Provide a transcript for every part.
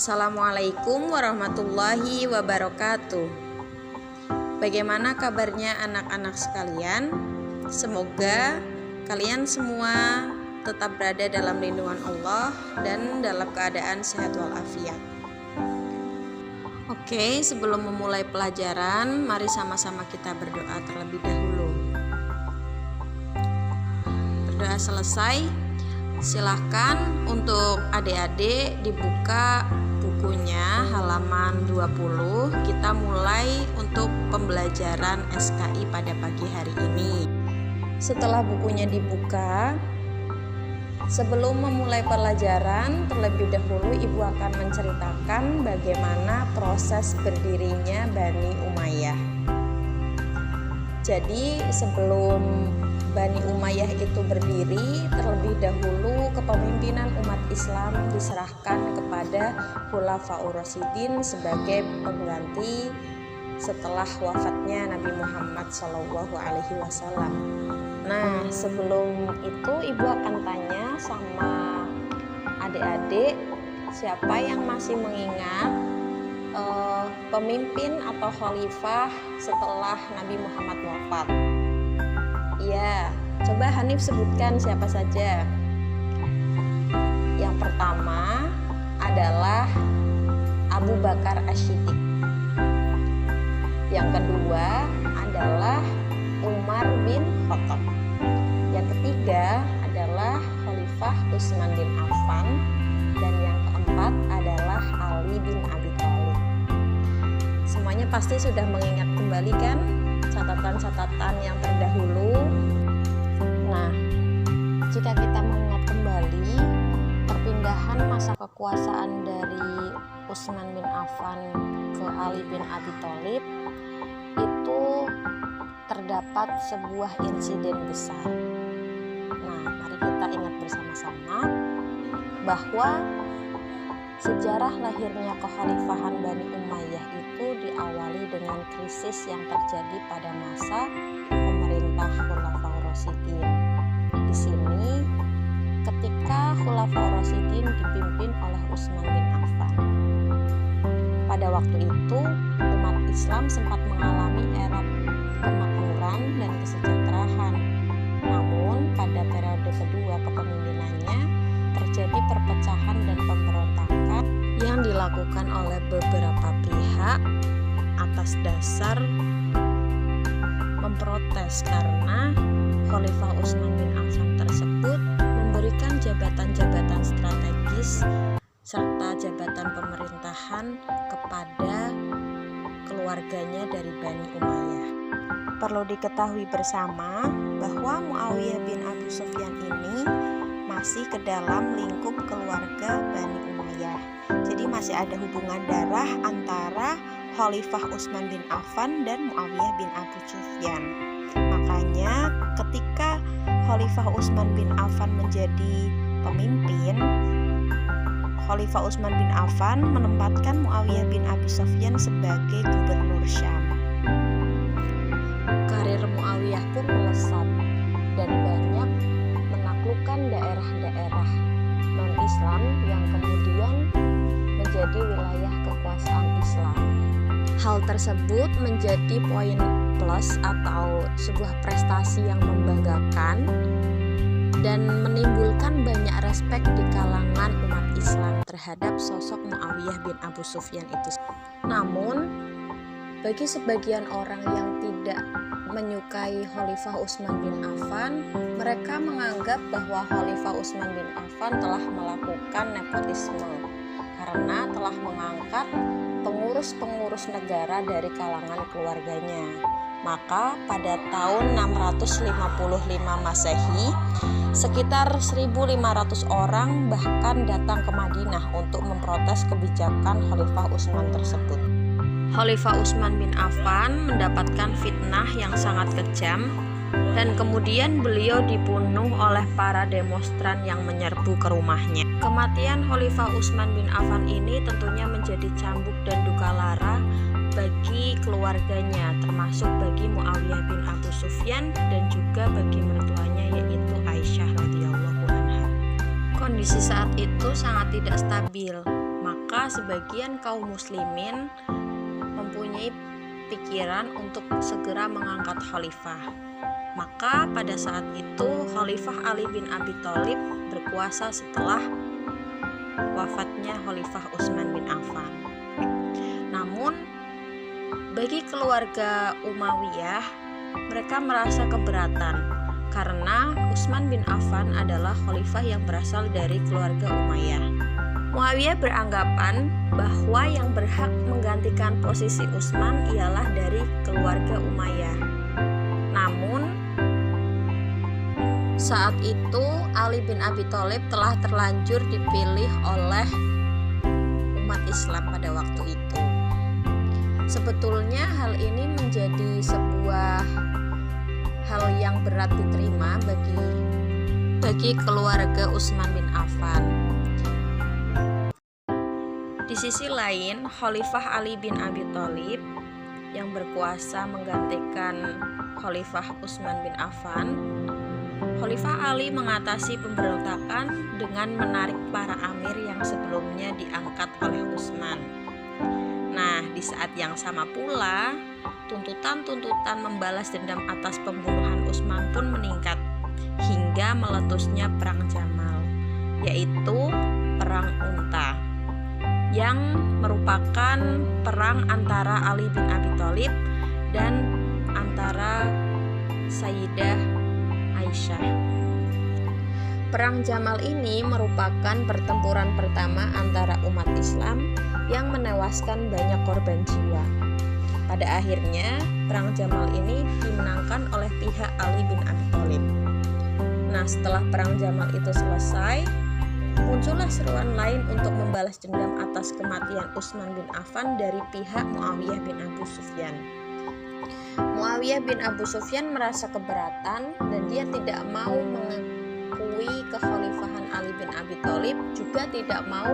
Assalamualaikum warahmatullahi wabarakatuh. Bagaimana kabarnya anak-anak sekalian? Semoga kalian semua tetap berada dalam lindungan Allah dan dalam keadaan sehat walafiat. Oke, sebelum memulai pelajaran, mari sama-sama kita berdoa terlebih dahulu. Berdoa selesai, silahkan untuk adik-adik dibuka bukunya halaman 20. Kita mulai untuk pembelajaran SKI pada pagi hari ini. Setelah bukunya dibuka, sebelum memulai pelajaran, terlebih dahulu Ibu akan menceritakan bagaimana proses berdirinya Bani Umayyah. Jadi sebelum Bani Umayyah itu berdiri, terlebih dahulu kepemimpinan umat Islam diserahkan kepada Khulafaur Rasyidin sebagai pengganti setelah wafatnya Nabi Muhammad SAW. Nah, sebelum itu Ibu akan tanya sama adik-adik, siapa yang masih mengingat pemimpin atau khalifah setelah Nabi Muhammad wafat? Iya, coba Hanif sebutkan siapa saja. Yang pertama adalah Abu Bakar Asy-Syiddiq. Yang kedua adalah Umar bin Khattab. Yang ketiga adalah Khalifah Utsman bin Affan. Dan yang keempat adalah Ali bin Abi Thalib. Semuanya pasti sudah mengingat kembali kan catatan-catatan yang terdahulu. Nah, jika kita mengingat kembali perpindahan masa kekuasaan dari Utsman bin Affan ke Ali bin Abi Thalib, itu terdapat sebuah insiden besar. Nah, mari kita ingat bersama-sama bahwa sejarah lahirnya kekhalifahan Bani Umayyah itu diawali dengan krisis yang terjadi pada masa pemerintah Khulafaur Rasyidin. Di sini ketika Khulafaur Rasyidin dipimpin oleh Utsman bin Affan. Pada waktu itu umat Islam sempat mengalami era kemakmuran dan kesejahteraan. Namun pada periode kedua kepemimpinannya terjadi perpecahan dan pemberontakan yang dilakukan oleh beberapa pihak atas dasar memprotes karena Khalifah Utsman bin Affan tersebut memberikan jabatan-jabatan strategis serta jabatan pemerintahan kepada keluarganya dari Bani Umayyah. Perlu diketahui bersama bahwa Muawiyah bin Abu Sufyan ini masih ke dalam lingkup keluarga Bani Umayyah. Jadi masih ada hubungan darah antara Khalifah Utsman bin Affan dan Muawiyah bin Abu Sufyan. Makanya ketika Khalifah Utsman bin Affan menjadi pemimpin, Khalifah Utsman bin Affan menempatkan Muawiyah bin Abi Sufyan sebagai gubernur Syam. Karir Muawiyah pun melesat dan banyak menaklukkan daerah-daerah non-Islam yang kemudian menjadi wilayah kekuasaan Islam. Hal tersebut menjadi poin plus atau sebuah prestasi yang membanggakan dan menimbulkan banyak respek di kalangan umat Islam terhadap sosok Muawiyah bin Abu Sufyan itu. Namun, bagi sebagian orang yang tidak menyukai Khalifah Utsman bin Affan, mereka menganggap bahwa Khalifah Utsman bin Affan telah melakukan nepotisme karena telah mengangkat pengurus-pengurus negara dari kalangan keluarganya. Maka pada tahun 655 Masehi, sekitar 1.500 orang bahkan datang ke Madinah untuk memprotes kebijakan Khalifah Utsman tersebut. Khalifah Utsman bin Affan mendapatkan fitnah yang sangat kejam dan kemudian beliau dibunuh oleh para demonstran yang menyerbu ke rumahnya. Kematian Khalifah Utsman bin Affan ini tentunya menjadi cambuk dan duka lara bagi keluarganya, termasuk bagi Muawiyah bin Abu Sufyan dan juga bagi mertuanya yaitu Aisyah radhiyallahu anha. Kondisi saat itu sangat tidak stabil, maka maka sebagian kaum muslimin mempunyai pikiran untuk segera mengangkat khalifah. Maka pada saat itu Khalifah Ali bin Abi Thalib berkuasa setelah wafatnya Khalifah Utsman bin Affan. Namun bagi keluarga Umayyah, mereka merasa keberatan karena Utsman bin Affan adalah khalifah yang berasal dari keluarga Umayyah. Muawiyah beranggapan bahwa yang berhak menggantikan posisi Utsman ialah dari keluarga Umayyah. Namun saat itu Ali bin Abi Thalib telah terlanjur dipilih oleh umat Islam pada waktu itu. Sebetulnya hal ini menjadi sebuah hal yang berat diterima bagi keluarga Utsman bin Affan. Di sisi lain, Khalifah Ali bin Abi Thalib yang berkuasa menggantikan Khalifah Utsman bin Affan, Khalifah Ali mengatasi pemberontakan dengan menarik para amir yang sebelumnya diangkat oleh Utsman. Nah, di saat yang sama pula, tuntutan-tuntutan membalas dendam atas pembunuhan Utsman pun meningkat hingga meletusnya Perang Jamal, yaitu Perang Unta, yang merupakan perang antara Ali bin Abi Thalib dan antara Sayyidah Aisyah. Perang Jamal ini merupakan pertempuran pertama antara umat Islam yang menewaskan banyak korban jiwa. Pada akhirnya, Perang Jamal ini dimenangkan oleh pihak Ali bin Abi Thalib. Nah, setelah Perang Jamal itu selesai, muncullah seruan lain untuk membalas dendam atas kematian Utsman bin Affan dari pihak Muawiyah bin Abu Sufyan. Muawiyah bin Abu Sufyan merasa keberatan dan dia tidak mau mengakui kekhalifahan Ali bin Abi Thalib, juga tidak mau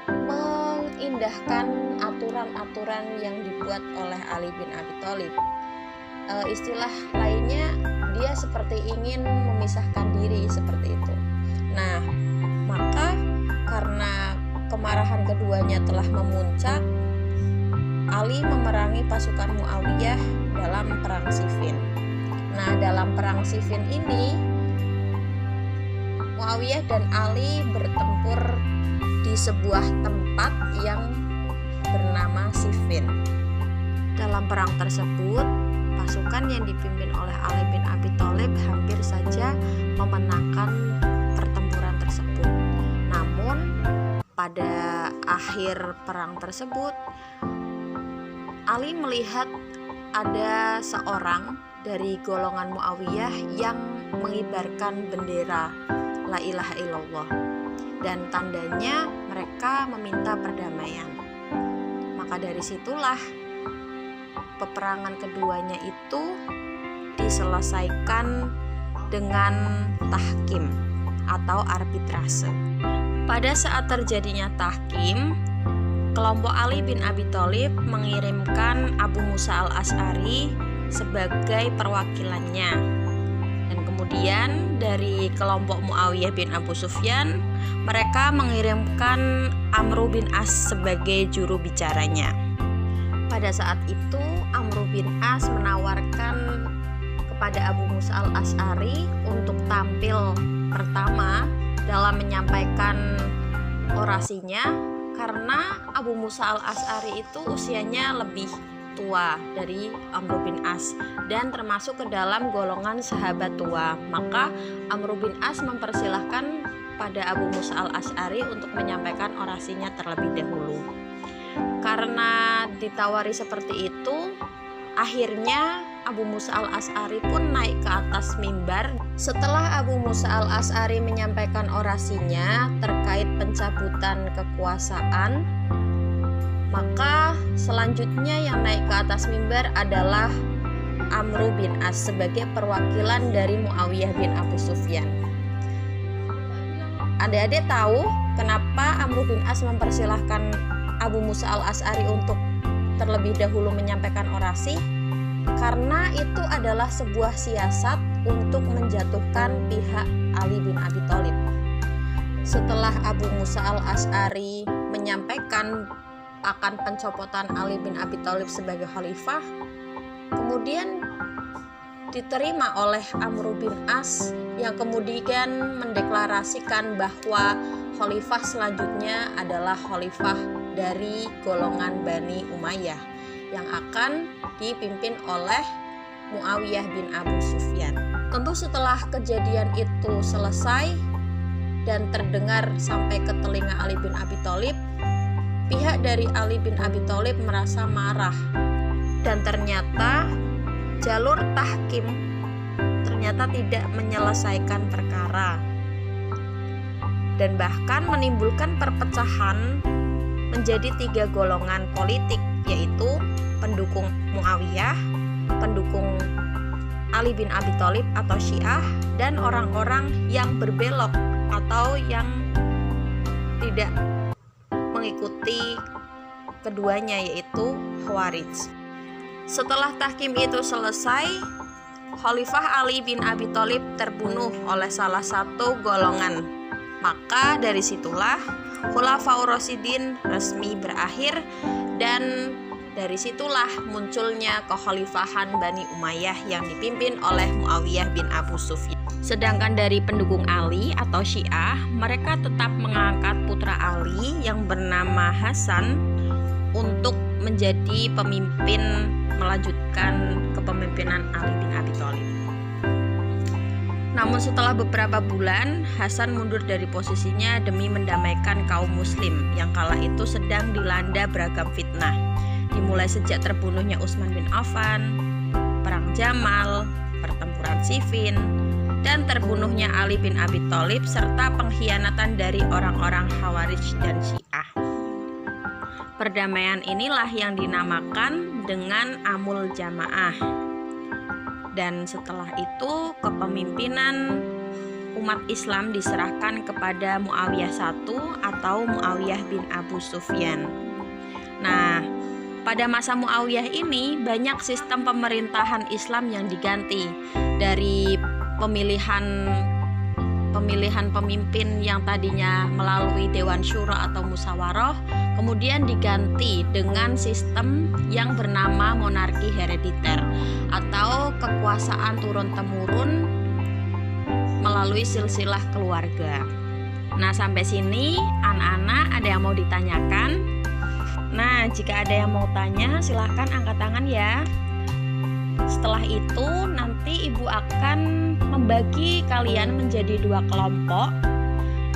mengindahkan aturan-aturan yang dibuat oleh Ali bin Abi Thalib. Istilah lainnya, dia seperti ingin memisahkan diri seperti itu. Nah, maka karena kemarahan keduanya telah memuncak, Ali memerangi pasukan Muawiyah dalam Perang Siffin. Nah, dalam Perang Siffin ini Muawiyah dan Ali bertempur di sebuah tempat yang bernama Siffin. Dalam perang tersebut, pasukan yang dipimpin oleh Ali bin Abi Thalib hampir saja memenangkan pertempuran tersebut. Namun, pada akhir perang tersebut, Ali melihat ada seorang dari golongan Muawiyah yang mengibarkan bendera La ilaha illallah, dan tandanya mereka meminta perdamaian. Maka dari situlah peperangan keduanya itu diselesaikan dengan tahkim atau arbitrase. Pada saat terjadinya tahkim, kelompok Ali bin Abi Thalib mengirimkan Abu Musa al-Asy'ari sebagai perwakilannya. Dan kemudian dari kelompok Muawiyah bin Abu Sufyan, mereka mengirimkan Amr bin As sebagai juru bicaranya. Pada saat itu Amr bin As menawarkan kepada Abu Musa al-Asy'ari untuk tampil pertama dalam menyampaikan orasinya, karena Abu Musa al-Asy'ari itu usianya lebih tua dari Amr bin As dan termasuk ke dalam golongan sahabat tua. Maka Amr bin As mempersilahkan pada Abu Musa al-Asy'ari untuk menyampaikan orasinya terlebih dahulu. Karena ditawari seperti itu, akhirnya Abu Musa al-Asy'ari pun naik ke atas mimbar. Setelah Abu Musa al-Asy'ari menyampaikan orasinya terkait pencabutan kekuasaan, maka selanjutnya yang naik ke atas mimbar adalah Amr bin As sebagai perwakilan dari Muawiyah bin Abu Sufyan. Adik-adik tahu kenapa Amr bin As mempersilahkan Abu Musa al-Asy'ari untuk terlebih dahulu menyampaikan orasi? Karena itu adalah sebuah siasat untuk menjatuhkan pihak Ali bin Abi Thalib. Setelah Abu Musa al-Asy'ari menyampaikan menyampaikan akan pencopotan Ali bin Abi Thalib sebagai khalifah, kemudian diterima oleh Amr bin As yang kemudian mendeklarasikan bahwa khalifah selanjutnya adalah khalifah dari golongan Bani Umayyah yang akan dipimpin oleh Muawiyah bin Abu Sufyan. Tentu setelah kejadian itu selesai dan terdengar sampai ke telinga Ali bin Abi Thalib, pihak dari Ali bin Abi Thalib merasa marah, dan ternyata jalur tahkim ternyata tidak menyelesaikan perkara dan bahkan menimbulkan perpecahan menjadi 3 golongan politik, yaitu pendukung Muawiyah, pendukung Ali bin Abi Thalib atau Syiah, dan orang-orang yang berbelok atau yang tidak mengikuti keduanya, yaitu Khawarij. Setelah tahkim itu selesai, Khalifah Ali bin Abi Thalib terbunuh oleh salah satu golongan. Maka dari situlah Khulafaur Rasyidin resmi berakhir, dan dari situlah munculnya kekhalifahan Bani Umayyah yang dipimpin oleh Muawiyah bin Abu Sufyan. Sedangkan dari pendukung Ali atau Syiah, mereka tetap mengangkat putra Ali yang bernama Hasan untuk menjadi pemimpin melanjutkan kepemimpinan Ali bin Abi Thalib. Namun setelah beberapa bulan, Hasan mundur dari posisinya demi mendamaikan kaum muslim yang kala itu sedang dilanda beragam fitnah, dimulai sejak terbunuhnya Utsman bin Affan, perang Jamal, pertempuran Siffin, dan terbunuhnya Ali bin Abi Thalib serta pengkhianatan dari orang-orang Khawarij dan Syiah. Perdamaian inilah yang dinamakan dengan Amul Jamaah. Dan setelah itu kepemimpinan umat Islam diserahkan kepada Muawiyah I atau Muawiyah bin Abu Sufyan. Nah, pada masa Muawiyah ini banyak sistem pemerintahan Islam yang diganti, dari pemilihan pemimpin yang tadinya melalui Dewan Syura atau Musyawarah, kemudian diganti dengan sistem yang bernama monarki herediter atau kekuasaan turun-temurun melalui silsilah keluarga. Nah, sampai sini anak-anak ada yang mau ditanyakan? Nah, jika ada yang mau tanya silahkan angkat tangan ya. Setelah itu nanti ibu akan membagi kalian menjadi 2 kelompok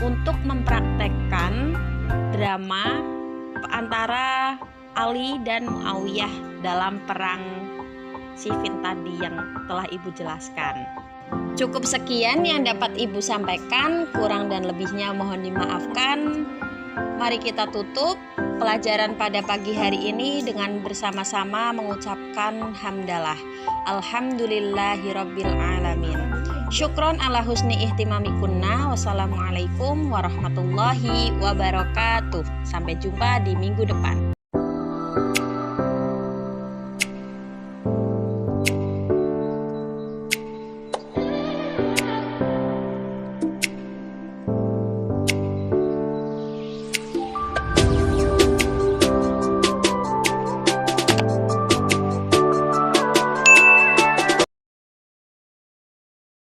untuk mempraktekkan drama antara Ali dan Muawiyah dalam perang Siffin tadi yang telah ibu jelaskan. Cukup sekian yang dapat ibu sampaikan, kurang dan lebihnya mohon dimaafkan. Mari kita tutup pelajaran pada pagi hari ini dengan bersama-sama mengucapkan hamdalah. Alhamdulillahirabbil alamin. Syukron ala husni ihtimamikunna. Wassalamualaikum warahmatullahi wabarakatuh. Sampai jumpa di minggu depan.